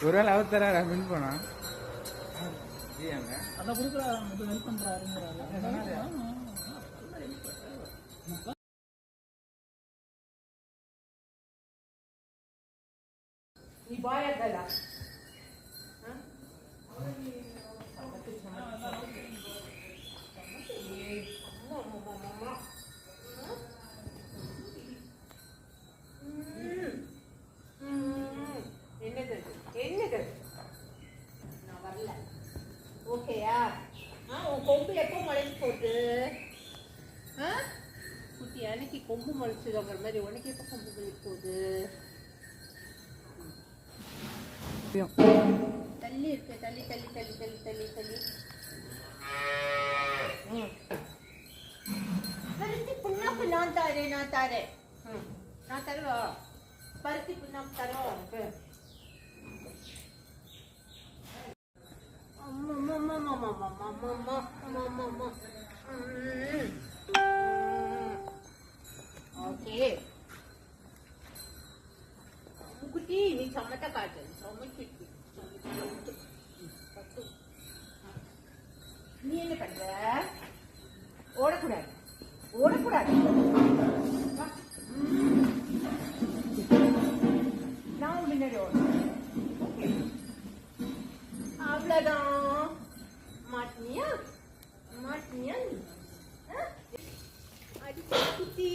ஒரு வேளை அவர் தராரா மின் போனா அதான் கொடுக்குறாரு ஹெல்ப் பண்றாருங்கிறாரு. நீ பாயா கலா நான் வரல. ஓகேயா? உன் கொம்பு எப்போ முளைச்சு போகுது? குட்டி அன்னைக்கு கொம்பு முளைச்சதுங்கிற மாதிரி உனக்கு எப்போ கொம்பு முளைச்சு போகுது? தள்ளி இருக்கு, தள்ளி தள்ளி தள்ளி தள்ளி தள்ளி தள்ளி. பருத்தி புண்ணாக்கு நான் தரேன், நான் தரேன். நான் தருவா? பருத்தி புண்ணாக்கு தருவா உனக்கு? ஓகே குட்டி, நீ சமத்த காட்டு. நீ என்ன பண்ற? ஓடக்கூடாது, ஓடக்கூடாது. நான் முன்னாடி ஓடுறேன். அவ்வளவுதான். மாட்டினியா? மாட்டினியா? அடி குட்டி, குட்டி.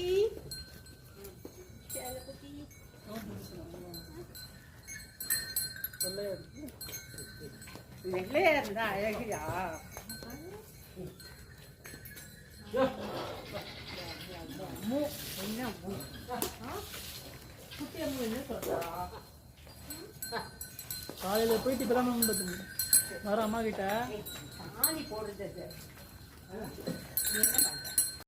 வெள்ளையா இருந்தா அழகியா? காலையில போயிட்டு இப்பதான் வர அம்மா கிட்ட சாணி போடுறது என்ன பண்ற?